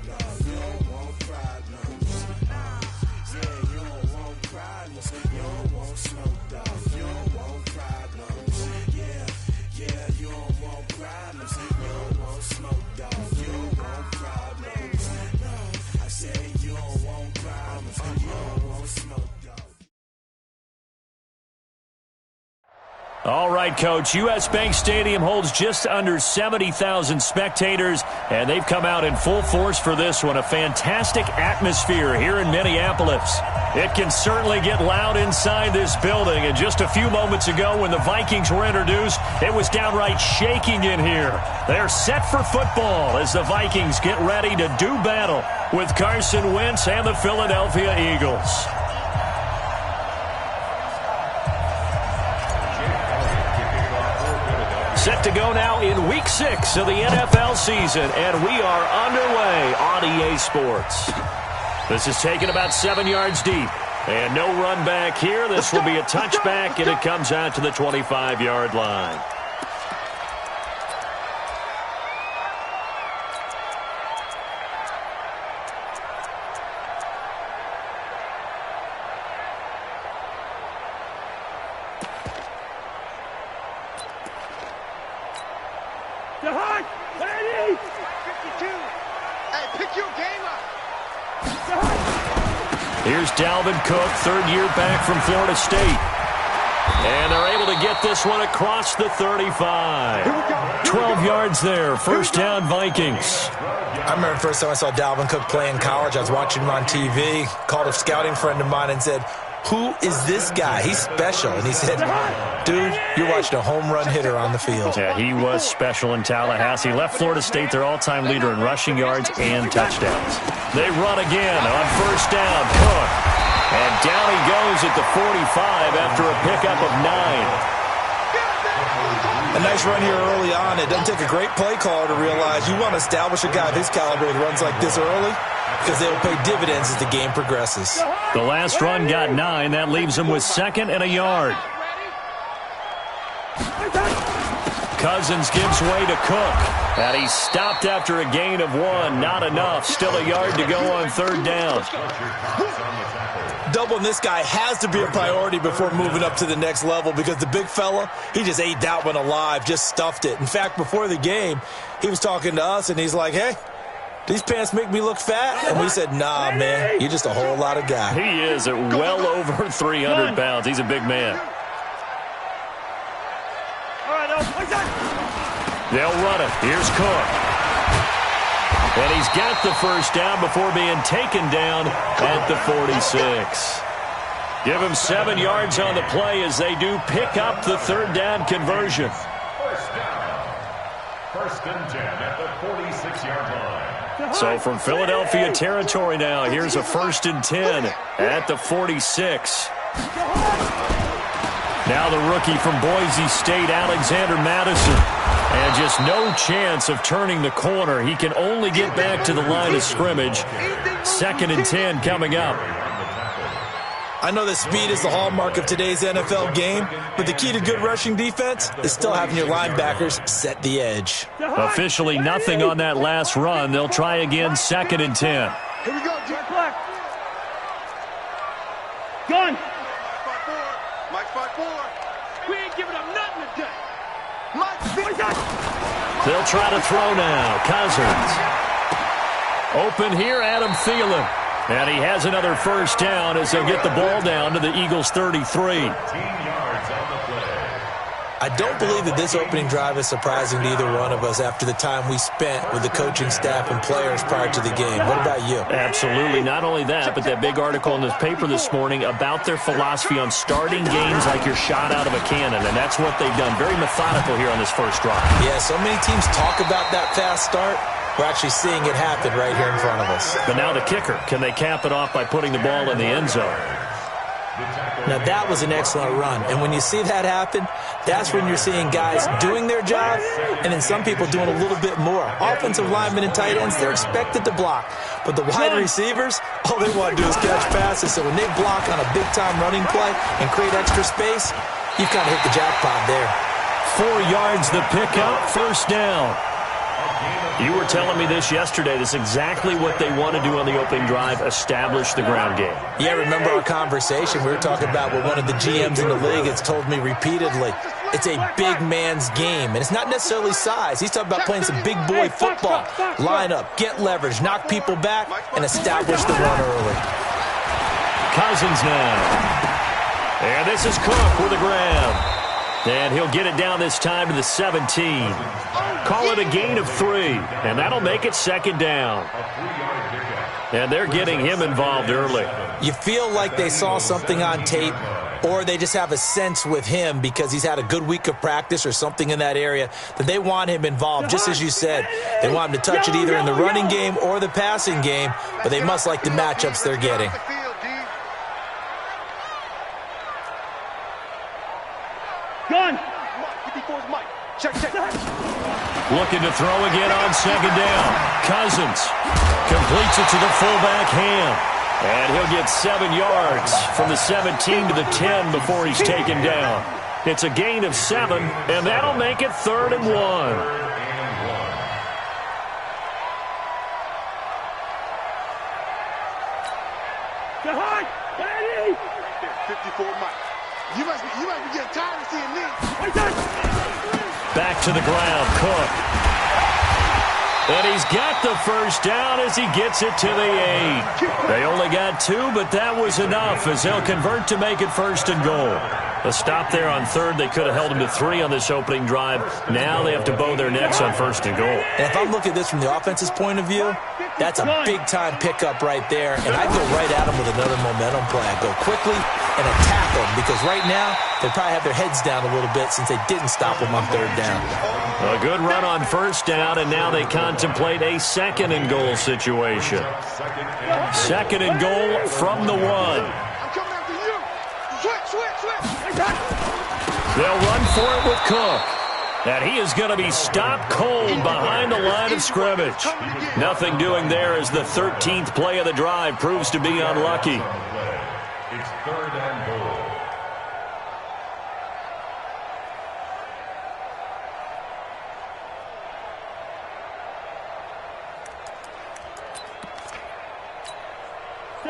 You don't want problems. Yeah, you don't want problems. You don't want smoke, dog. You don't want problems. Yeah, you don't want problems. You don't want smoke, dog. You don't want problems. No, I said you don't want problems. You don't want smoke, dog. All right, Coach. U.S. Bank Stadium holds just under 70,000 spectators, and they've come out in full force for this one. A fantastic atmosphere here in Minneapolis. It can certainly get loud inside this building, and just a few moments ago when the Vikings were introduced, it was downright shaking in here. They're set for football as the Vikings get ready to do battle with Carson Wentz and the Philadelphia Eagles. Set to go now in Week 6 of the NFL season, and we are underway on EA Sports. This is taken about 7 yards deep, and no run back here. This will be a touchback, and it comes out to the 25-yard line. Here's Dalvin Cook, third year back from Florida State. And they're able to get this one across the 35. 12 yards there, first down Vikings. I remember the first time I saw Dalvin Cook play in college. I was watching him on TV, called a scouting friend of mine and said, "Who is this guy? He's special." And he said, "Dude, you're watching a home run hitter on the field." Yeah, he was special in Tallahassee. Left Florida State their all-time leader in rushing yards and touchdowns. They run again on first down. Cook. And down he goes at the 45 after a pickup of 9. A nice run here early on. It doesn't take a great play caller to realize you want to establish a guy of his caliber that runs like this early, because they will pay dividends as the game progresses. The last run got 9. That leaves him with 2nd and a yard. Cousins gives way to Cook. And he's stopped after a gain of 1. Not enough. Still a yard to go on third down. Doubling this guy has to be a priority before moving up to the next level, because the big fella, he just ate that one alive, just stuffed it. In fact, before the game, he was talking to us, and he's like, "Hey, these pants make me look fat?" And we said, "Nah, man, you're just a whole lot of guy." He is at well over 300 pounds. He's a big man. They'll run it. Here's Cook. And he's got the first down before being taken down at the 46. Give him 7 yards on the play as they do pick up the third down conversion. First and 10 at the 46-yard line. So from Philadelphia territory now, here's a 1st and 10 at the 46. Now the rookie from Boise State, Alexander Madison. And just no chance of turning the corner. He can only get back to the line of scrimmage. 2nd and 10 coming up. I know that speed is the hallmark of today's NFL game, but the key to good rushing defense is still having your linebackers set the edge. Officially nothing on that last run. They'll try again, 2nd and 10. Here we go, Jack Black. Gun. Mike 5-4. We ain't giving up nothing today. They'll try to throw now. Cousins. Open here, Adam Thielen. And he has another first down as they'll get the ball down to the Eagles' 33. I don't believe that this opening drive is surprising to either one of us after the time we spent with the coaching staff and players prior to the game. What about you? Absolutely. Not only that, but that big article in this paper this morning about their philosophy on starting games like you're shot out of a cannon, and that's what they've done. Very methodical here on this first drive. Yeah, so many teams talk about that fast start. We're actually seeing it happen right here in front of us. But now the kicker. Can they cap it off by putting the ball in the end zone? Now, that was an excellent run. And when you see that happen, that's when you're seeing guys doing their job and then some people doing a little bit more. Offensive linemen and tight ends, they're expected to block. But the wide receivers, all they want to do is catch passes. So when they block on a big-time running play and create extra space, you've kind of hit the jackpot there. 4 yards the pickup, first down. You were telling me this yesterday. This is exactly what they want to do on the opening drive, establish the ground game. Yeah, remember our conversation? We were talking about what one of the GMs in the league has told me repeatedly. It's a big man's game, and it's not necessarily size. He's talking about playing some big boy football. Line up, get leverage, knock people back, and establish the run early. Cousins now. And this is Cook with the grab. And he'll get it down this time to the 17. Call it a gain of 3, and that'll make it second down. And they're getting him involved early. You feel like they saw something on tape, or they just have a sense with him because he's had a good week of practice or something in that area that they want him involved, just as you said. They want him to touch it either in the running game or the passing game, but they must like the matchups they're getting. Gun! 54's Mike. Check. Looking to throw again on second down. Cousins completes it to the fullback hand. And he'll get 7 yards from the 17 to the 10 before he's taken down. It's a gain of 7, and that'll make it 3rd and 1. 54 Mike. You must be getting tired of seeing me. Back to the ground, Cook. And he's got the first down as he gets it to the 8. They only got 2, but that was enough as they'll convert to make it 1st and goal. A stop there on 3rd. They could have held him to 3 on this opening drive. Now they have to bow their necks on 1st and goal. And if I'm looking at this from the offense's point of view, that's a big-time pickup right there. And I'd go right at him with another momentum play. I'd go quickly and attack them because right now they probably have their heads down a little bit since they didn't stop them on 3rd down. A good run on 1st down, and now they contemplate a 2nd and goal situation. 2nd and goal from the 1. I'm coming after you. Switch. They'll run for it with Cook. And he is going to be stopped cold behind the line of scrimmage. Nothing doing there as the 13th play of the drive proves to be unlucky. It's 3rd and goal.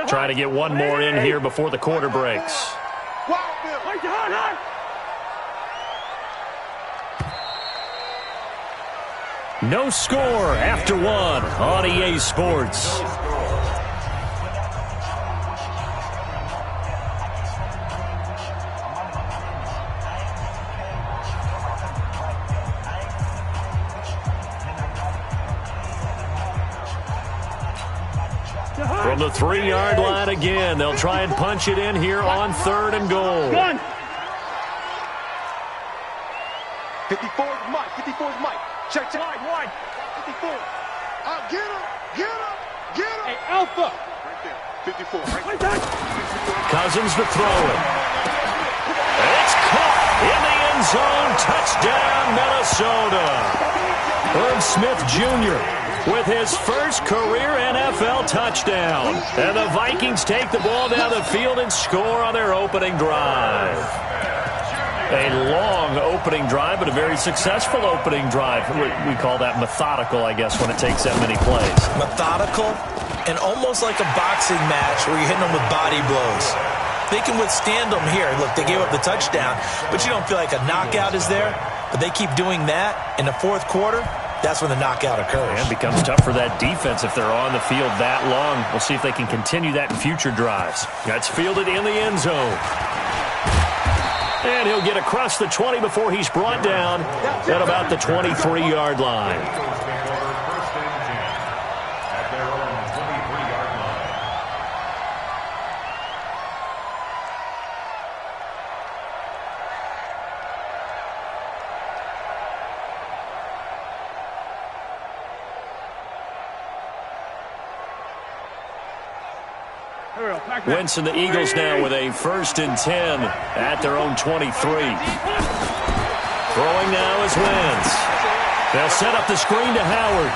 Trying to get one more in here before the quarter breaks. No score after 1 on EA Sports. From the 3-yard line again, they'll try and punch it in here on 3rd and goal. 54's Mike. Check. Wide. 54. Get him. Hey, Alpha. Right there. 54. Right there. Cousins to throw it. It's caught in the end zone. Touchdown, Minnesota. Irv Smith Jr. with his first career NFL touchdown. And the Vikings take the ball down the field and score on their opening drive. A long opening drive, but a very successful opening drive. We call that methodical, I guess, when it takes that many plays. Methodical and almost like a boxing match where you're hitting them with body blows. They can withstand them here. Look, they gave up the touchdown, but you don't feel like a knockout is there. But they keep doing that in the 4th quarter. That's when the knockout occurs. And it becomes tough for that defense if they're on the field that long. We'll see if they can continue that in future drives. That's fielded in the end zone. And he'll get across the 20 before he's brought down at about the 23-yard line. At their own 23-yard line. Wentz and the Eagles now with a 1st and 10 at their own 23. Throwing now is Wentz. They'll set up the screen to Howard.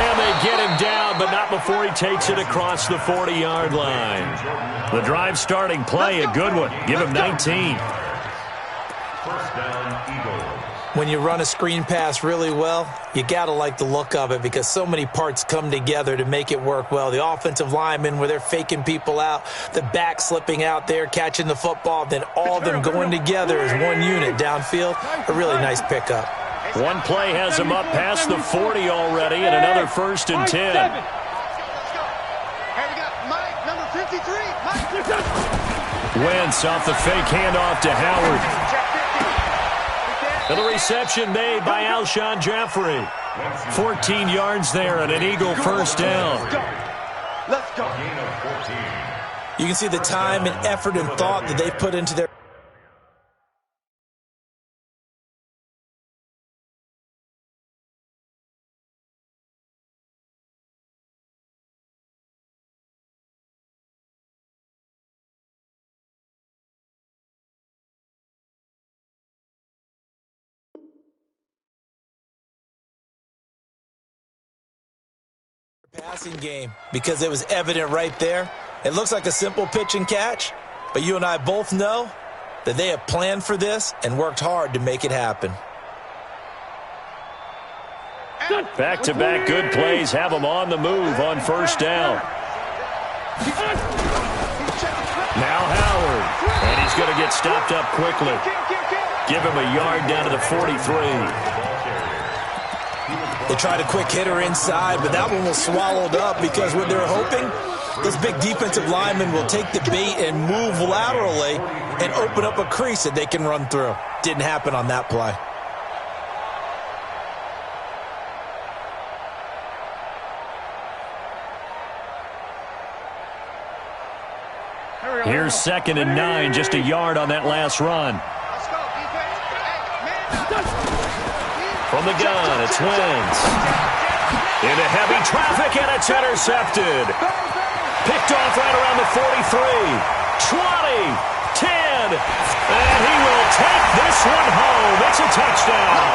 And they get him down, but not before he takes it across the 40-yard line. The drive starting play, a good one. Give him 19. 1st down, Eagles. When you run a screen pass really well, you got to like the look of it because so many parts come together to make it work well. The offensive linemen, where they're faking people out, the back slipping out there, catching the football, then all of them going together as one unit downfield. A really nice pickup. One play has him up past the 40 already, and another 1st and 10. Let's go. Hey, we got Mike, number 53. Mike. Wentz off the fake handoff to Howard. And the reception made by Alshon Jeffrey. 14 yards there and an Eagle first down. Let's go. You can see the time and effort and thought that they put into their passing game because it was evident right there. It looks like a simple pitch and catch, but you and I both know that they have planned for this and worked hard to make it happen. Back-to-back good plays have them on the move on first down. Now Howard, and he's going to get stopped up quickly. Give him a yard down to the 43. They tried a quick hitter inside, but that one was swallowed up because what they're hoping, this big defensive lineman will take the bait and move laterally and open up a crease that they can run through. Didn't happen on that play. Here's 2nd and 9, just a yard on that last run. From the gun, it's Wentz. Into heavy traffic, and it's intercepted. Picked off right around the 43. 20, 10, and he will take this one home. It's a touchdown.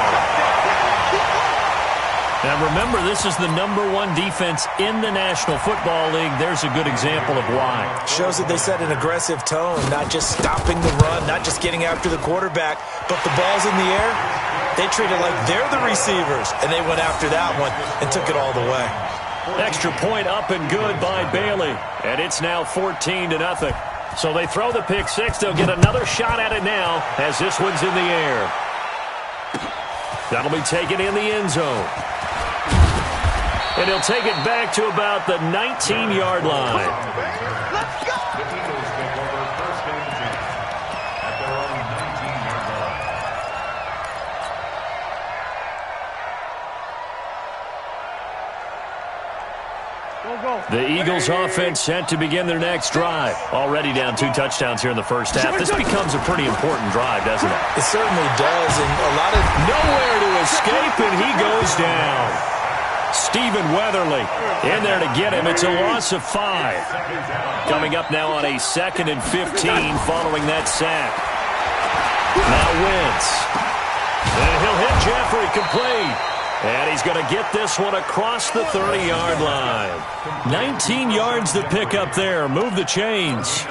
Now remember, this is the #1 defense in the National Football League. There's a good example of why. Shows that they set an aggressive tone, not just stopping the run, not just getting after the quarterback, but the ball's in the air. They treat it like they're the receivers, and they went after that one and took it all the way. Extra point up and good by Bailey, and it's now 14-0. So they throw the pick six. They'll get another shot at it now as this one's in the air. That'll be taken in the end zone. And he'll take it back to about the 19-yard line. Let's go. The Eagles offense set to begin their next drive. Already down 2 touchdowns here in the first half. This becomes a pretty important drive, doesn't it? It certainly does, and a lot of nowhere to escape, and he goes down. Stephen Weatherly in there to get him. It's a loss of 5. Coming up now on a 2nd and 15 following that sack. Now Wentz. And he'll hit Jeffrey complete. And he's going to get this one across the 30-yard line. 19 yards to pick up there. Move the chains.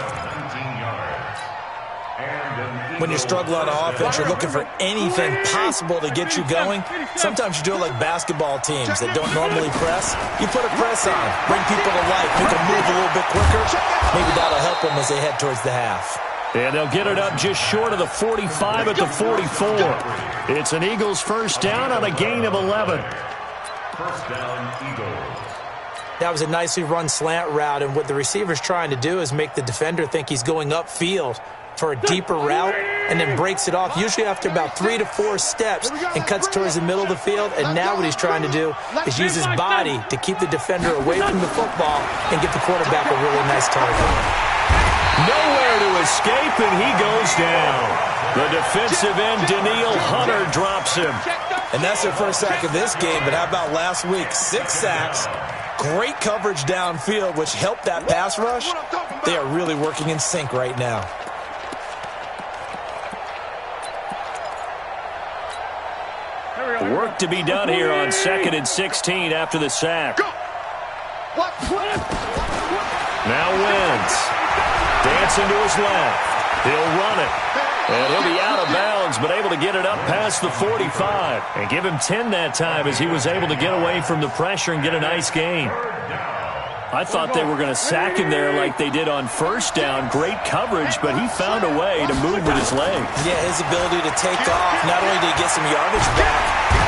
When you struggle on offense, you're looking for anything possible to get you going. Sometimes you do it like basketball teams that don't normally press. You put a press on, bring people to life, make them move a little bit quicker. Maybe that'll help them as they head towards the half. And they'll get it up just short of the 45 at the 44. It's an Eagles first down on a gain of 11. First down, Eagles. That was a nicely run slant route, and what the receiver's trying to do is make the defender think he's going upfield for a deeper route and then breaks it off, usually after about 3 to 4 steps, and cuts towards the middle of the field. And now what he's trying to do is use his body to keep the defender away from the football and get the quarterback a really nice target. Nowhere to escape, and he goes down. The defensive end, Daniil Hunter, drops him. And that's their first sack of this game, but how about last week? 6 sacks, great coverage downfield, which helped that pass rush. They are really working in sync right now. Work to be done here on 2nd and 16 after the sack. Now Wentz. Dancing to his left. He'll run it. And he'll be out of bounds, but able to get it up past the 45. And give him 10 that time as he was able to get away from the pressure and get a nice gain. I thought they were going to sack him there like they did on first down. Great coverage, but he found a way to move with his legs. Yeah, his ability to take off. Not only did he get some yardage back.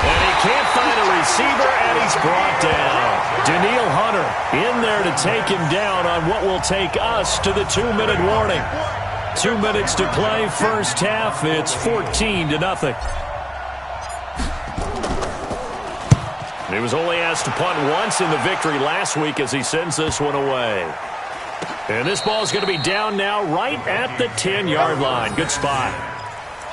And he can't find a receiver, and he's brought down. Daniil Hunter in there to take him down on what will take us to the 2-minute warning. 2 minutes to play, first half. It's 14-0. He was only asked to punt once in the victory last week as he sends this one away. And this ball is going to be down now right at the 10-yard line. Good spot.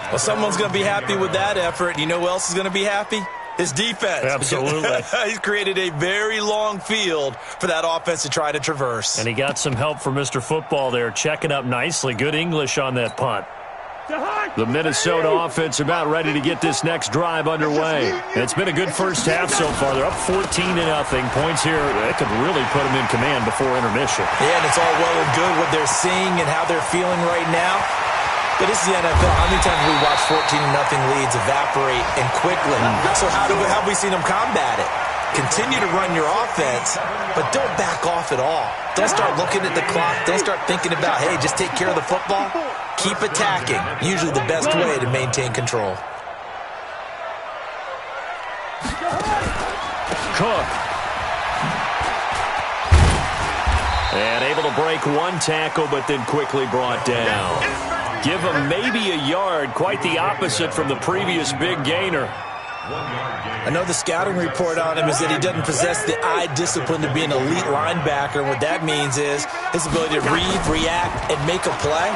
Well, someone's going to be happy with that effort. You know who else is going to be happy? His defense. Absolutely. He's created a very long field for that offense to try to traverse. And he got some help from Mr. Football there, checking up nicely. Good English on that punt. The Minnesota offense about ready to get this next drive underway. And it's been a good first half so far. They're up 14-0. Points here, that could really put them in command before intermission. Yeah, and it's all well and good what they're seeing and how they're feeling right now. But this is the NFL. How many times have we watched 14-0 leads evaporate and quickly? So how have we seen them combat it? Continue to run your offense, but don't back off at all. Don't start looking at the clock. Don't start thinking about, hey, just take care of the football. Keep attacking. Usually the best way to maintain control. Cook. And able to break one tackle, but then quickly brought down. Give him maybe a yard. Quite the opposite from the previous big gainer. I know the scouting report on him is that he doesn't possess the eye discipline to be an elite linebacker. And what that means is his ability to read, react, and make a play.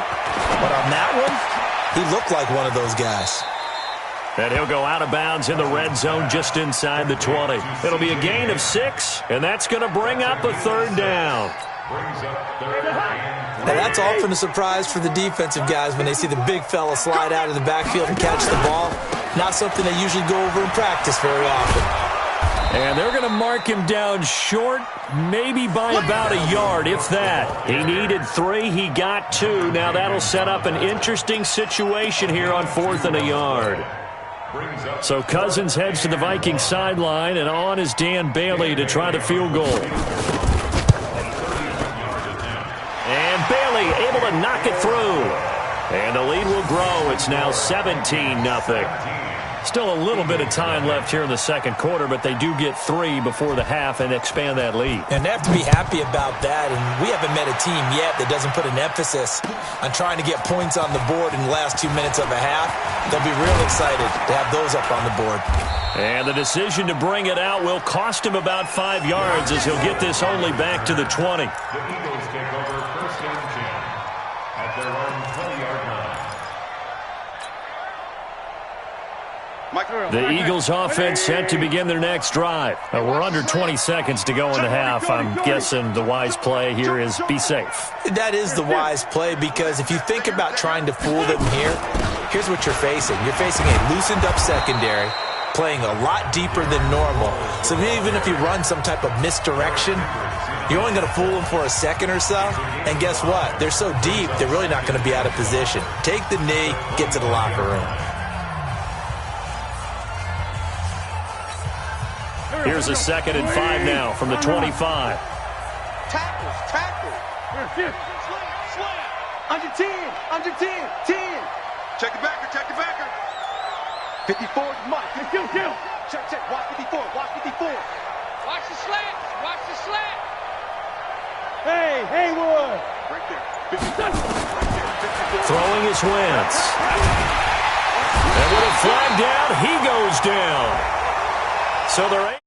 But on that one, he looked like one of those guys. And he'll go out of bounds in the red zone just inside the 20. It'll be a gain of 6, and that's going to bring up a third down. Now that's often a surprise for the defensive guys when they see the big fella slide out of the backfield and catch the ball. Not something they usually go over in practice very often. And they're going to mark him down short, maybe by about a yard, if that. He needed 3, he got 2. Now that'll set up an interesting situation here on 4th and a yard. So Cousins heads to the Vikings sideline, and on is Dan Bailey to try the field goal. And Bailey able to knock it through. And the lead will grow. It's now 17-0. Still a little bit of time left here in the second quarter, but they do get 3 before the half and expand that lead. And they have to be happy about that. And we haven't met a team yet that doesn't put an emphasis on trying to get points on the board in the last 2 minutes of a half. They'll be real excited to have those up on the board. And the decision to bring it out will cost him about 5 yards as he'll get this only back to the 20. The Eagles take over first down 10 at their own 20-yard line. The Eagles offense set to begin their next drive. We're under 20 seconds to go in the half. I'm guessing the wise play here is be safe. That is the wise play, because if you think about trying to fool them here, here's what you're facing. You're facing a loosened up secondary, playing a lot deeper than normal. So even if you run some type of misdirection, you're only going to fool them for a second or so. And guess what? They're so deep, they're really not going to be out of position. Take the knee, get to the locker room. Here's a 2nd and 5 now from the 25. Tackle. Slam. Under 10. 10. Check the backer. 54 is Mike. Kill. Check. Watch 54. Watch the slant. Hey, Haywood. Right there. 54. Throwing his Wentz. And with a flag down, he goes down. So they're